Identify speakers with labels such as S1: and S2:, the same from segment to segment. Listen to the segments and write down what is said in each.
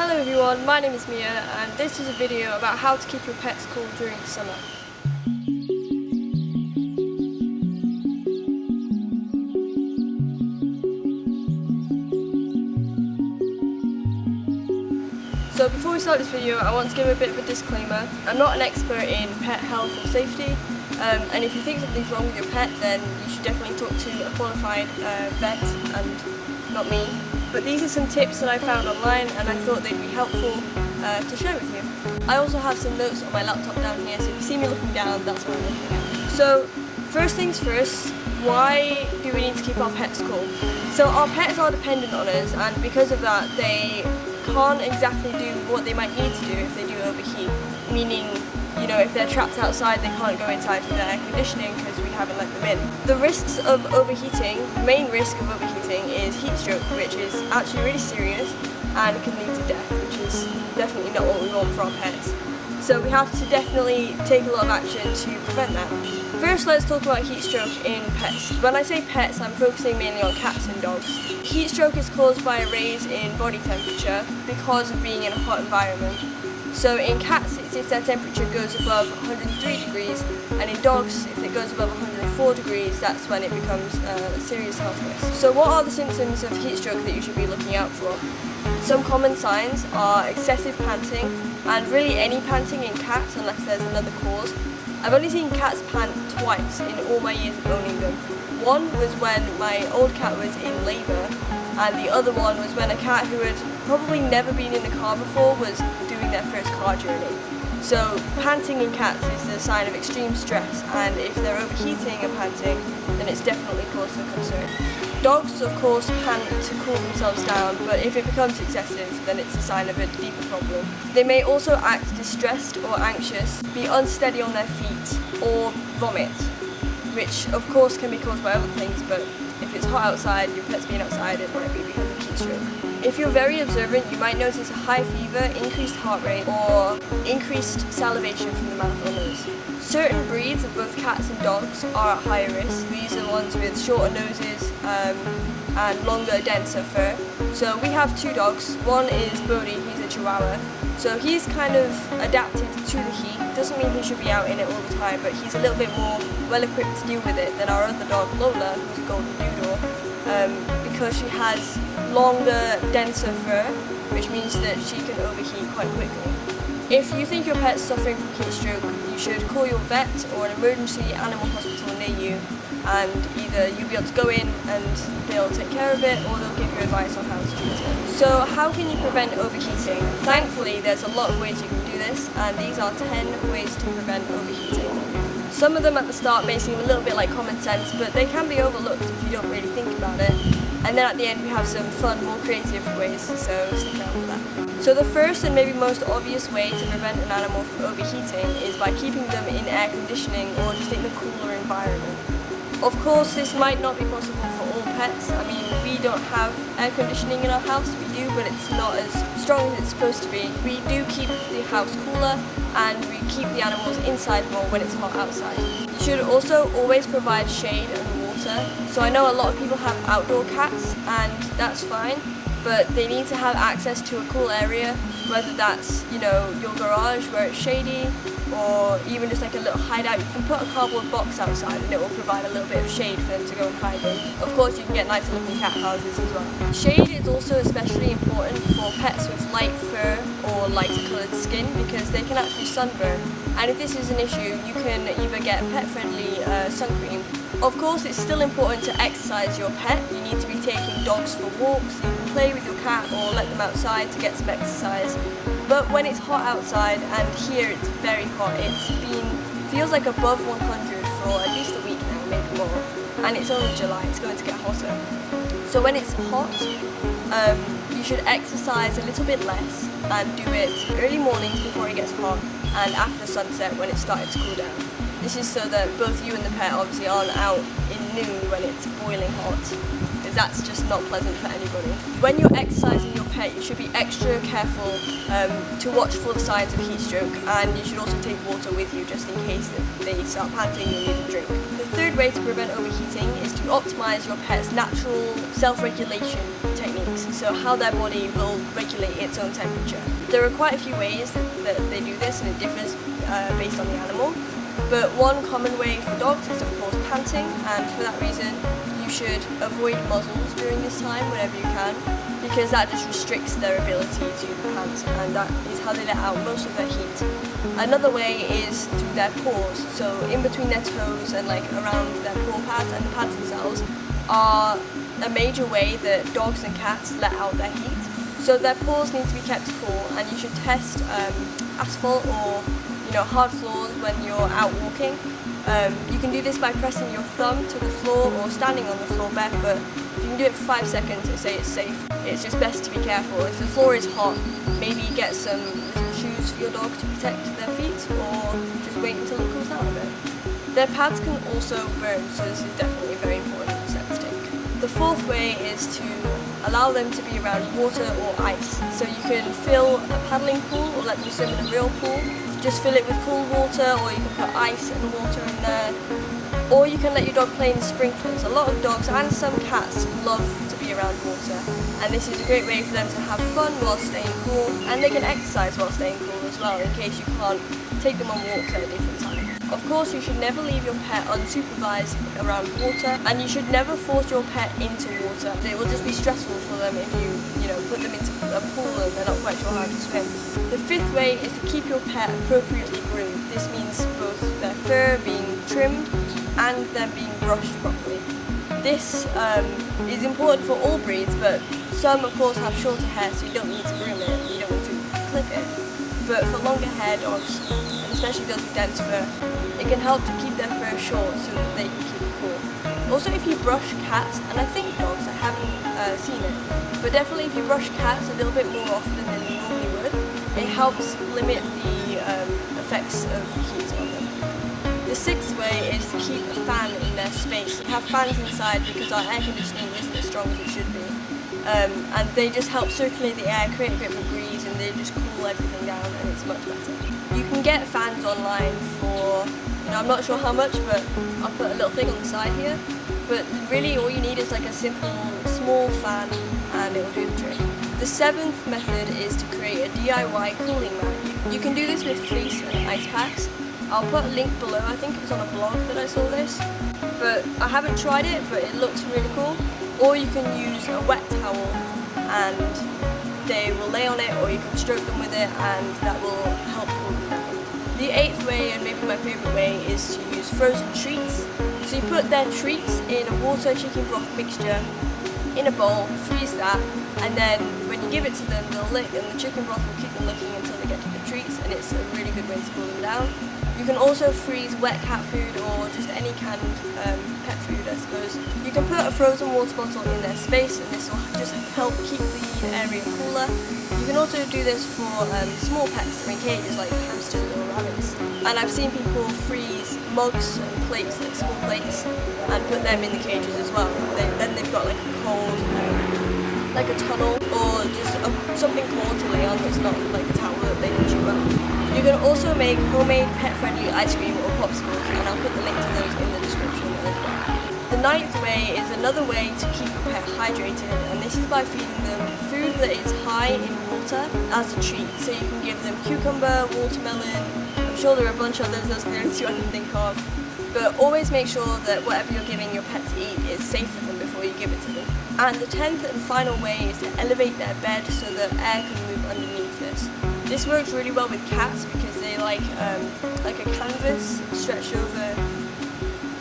S1: Hello everyone, my name is Mia and this is a video about how to keep your pets cool during the summer. So before we start this video, I want to give a bit of a disclaimer. I'm not an expert in pet health or safety, and if you think something's wrong with your pet, then you should definitely talk to a qualified vet and not me. But these are some tips that I found online and I thought they'd be helpful to share with you. I also have some notes on my laptop down here, so if you see me looking down, that's what I'm looking at. So first things first, why do we need to keep our pets cool? So our pets are dependent on us, and because of that they can't exactly do what they might need to do if they do overheat. Meaning, you know, if they're trapped outside, they can't go inside with their air conditioning because we haven't let them in. The risks of overheating, the main risk of overheating is heat stroke, which is actually really serious and can lead to death, which is definitely not what we want for our pets. So we have to definitely take a lot of action to prevent that. First, let's talk about heat stroke in pets. When I say pets, I'm focusing mainly on cats and dogs. Heat stroke is caused by a raise in body temperature because of being in a hot environment. So in cats, it's if their temperature goes above 103 degrees, and in dogs, if it goes above 104 degrees, that's when it becomes a serious health risk. So what are the symptoms of heat stroke that you should be looking out for? Some common signs are excessive panting, and really any panting in cats unless there's another cause. I've only seen cats pant twice in all my years of owning them. One was when my old cat was in labour, and the other one was when a cat who had probably never been in a car before was doing their first car journey. So panting in cats is a sign of extreme stress, and if they're overheating and panting, then it's definitely cause for concern. Dogs, of course, pant to cool themselves down, but if it becomes excessive, then it's a sign of a deeper problem. They may also act distressed or anxious, be unsteady on their feet, or vomit, which of course can be caused by other things, but if it's hot outside, your pet's being outside, it might be because of heat stroke. If you're very observant, you might notice a high fever, increased heart rate, or increased salivation from the mouth or nose. Certain breeds of both cats and dogs are at higher risk. These are the ones with shorter noses and longer, denser fur. So we have two dogs. One is Bodhi, he's a Chihuahua. So he's kind of adapted to the heat. Doesn't mean he should be out in it all the time, but he's a little bit more well equipped to deal with it than our other dog, Lola, who's a golden doodle, because she has longer, denser fur, which means that she can overheat quite quickly. If you think your pet's suffering from heat stroke, you should call your vet or an emergency animal hospital near you, and either you'll be able to go in and they'll take care of it, or they'll give you advice on how to treat it. So how can you prevent overheating? Thankfully, there's a lot of ways you can do this, and these are 10 ways to prevent overheating. Some of them at the start may seem a little bit like common sense, but they can be overlooked if you don't really think about it. And then at the end we have some fun, more creative ways, so stick around for that. So the first and maybe most obvious way to prevent an animal from overheating is by keeping them in air conditioning or just in a cooler environment. Of course, this might not be possible for all pets. I mean, we don't have air conditioning in our house, we do, but it's not as strong as it's supposed to be. We do keep the house cooler, and we keep the animals inside more when it's hot outside. You should also always provide shade and water. So I know a lot of people have outdoor cats, and that's fine, but they need to have access to a cool area, whether that's, you know, your garage where it's shady, or even just like a little hideout. You can put a cardboard box outside and it will provide a little bit of shade for them to go and hide in. Of course, you can get nice looking cat houses as well. Shade is also especially important for pets with light fur or lighter coloured skin, because they can actually sunburn. And if this is an issue, you can either get pet-friendly sun cream. Of course, it's still important to exercise your pet. You need to be taking dogs for walks, you can play with your cat or let them outside to get some exercise. But when it's hot outside, and here it's very hot, feels like above 100 for at least a week now, maybe more. And it's only July, it's going to get hotter. So when it's hot, you should exercise a little bit less and do it early mornings before it gets hot, and after sunset when it's starting to cool down. This is so that both you and the pet obviously aren't out in noon when it's boiling hot, because that's just not pleasant for anybody. When you're exercising your pet, you should be extra careful to watch for the signs of heat stroke, and you should also take water with you just in case they start panting and need a drink. The third way to prevent overheating is to optimize your pet's natural self-regulation techniques, so how their body will regulate its own temperature. There are quite a few ways that they do this, and it differs based on the animal. But one common way for dogs is of course panting, and for that reason you should avoid muzzles during this time whenever you can, because that just restricts their ability to pant, and that is how they let out most of their heat. Another way is through their paws, so in between their toes and like around their paw pads, and the pads themselves are a major way that dogs and cats let out their heat. So their paws need to be kept cool, and you should test asphalt or hard floors when you're out walking. You can do this by pressing your thumb to the floor or standing on the floor barefoot. If you can do it for 5 seconds, they say it's safe. It's just best to be careful. If the floor is hot, maybe get some little shoes for your dog to protect their feet, or just wait until it cools down a bit. Their pads can also burn, so this is definitely a very important step to take. The fourth way is to allow them to be around water or ice. So you can fill a paddling pool or let them swim in a real pool. Just fill it with cool water, or you can put ice and water in there. Or you can let your dog play in the sprinklers. A lot of dogs and some cats love to be around water, and this is a great way for them to have fun while staying cool, and they can exercise while staying cool as well, in case you can't take them on walks at a different time. Of course, you should never leave your pet unsupervised around water, and you should never force your pet into water. It will just be stressful for them if you put them into a pool and they're not quite sure how to swim. The fifth way is to keep your pet appropriately groomed. This means both their fur being trimmed and them being brushed properly. This is important for all breeds, but some of course have shorter hair, so you don't need to groom it, you don't need to clip it. But for longer hair dogs, and especially those with dense fur, it can help to keep their fur short so that they can keep it cool. Also, if you brush cats, and I think dogs, I haven't seen it, but definitely if you brush cats a little bit more often than you normally would, it helps limit the effects of heat on them. The sixth way is to keep a fan in their space. We have fans inside because our air conditioning isn't as strong as it should be. And they just help circulate the air, create a bit of a breeze, and they just cool everything down, and it's much better. You can get fans online for, I'm not sure how much, but I'll put a little thing on the side here. But really all you need is like a simple small fan, and it will do the trick. The seventh method is to create a DIY cooling mat. You can do this with fleece and ice packs. I'll put a link below. I think it was on a blog that I saw this, but I haven't tried it, but it looks really cool. Or you can use a wet towel and they will lay on it, or you can stroke them with it, and that will help cool them down. The eighth way, and maybe my favourite way, is to use frozen treats. So you put their treats in a water chicken broth mixture in a bowl, freeze that, and then when you give it to them, they'll lick, and the chicken broth will keep them licking until they get to the treats, and it's a really good way to cool them down. You can also freeze wet cat food or just any canned pet food, I suppose. You can put a frozen water bottle in their space, and this will just help keep the area cooler. You can also do this for small pets that are in cages like hamsters or rabbits. And I've seen people freeze mugs and plates, like small plates, and put them in the cages as well. Then they've got like a cold, like a tunnel, or just something cold to lay on that's not like a towel that they can chew up. You can also make homemade pet-friendly ice cream or popsicles, and I'll put the link to those in the description as well. The ninth way is another way to keep your pet hydrated, and this is by feeding them food that is high in water as a treat. So you can give them cucumber, watermelon, I'm sure there are a bunch of others, those are the only two I can think of. But always make sure that whatever you're giving your pet to eat is safe for them before you give it to them. And the 10th and final way is to elevate their bed so that air can move underneath this. This works really well with cats because they like a canvas stretched over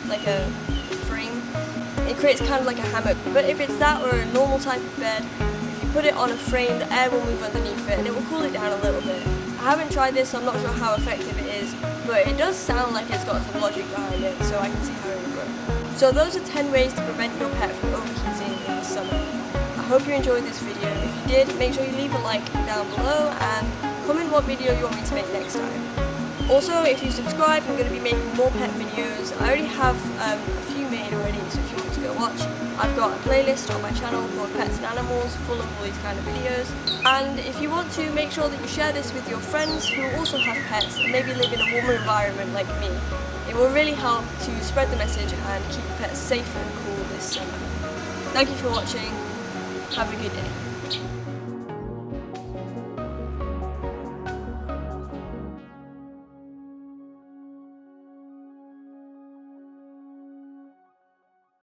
S1: like a frame. It creates kind of like a hammock. But if it's that or a normal type of bed, if you put it on a frame, the air will move underneath it and it will cool it down a little bit. I haven't tried this, so I'm not sure how effective it is, but it does sound like it's got some logic behind it, so I can see how it would work. So those are 10 ways to prevent your pet from overheating in the summer. I hope you enjoyed this video. If you did, make sure you leave a like down below and comment what video you want me to make next time. Also, if you subscribe, I'm going to be making more pet videos. I already have a few made already, so if you want to go watch. I've got a playlist on my channel called Pets and Animals full of all these kind of videos. And if you want to, make sure that you share this with your friends who also have pets and maybe live in a warmer environment like me. It will really help to spread the message and keep pets safe and cool this summer. Thank you for watching. Have a good day.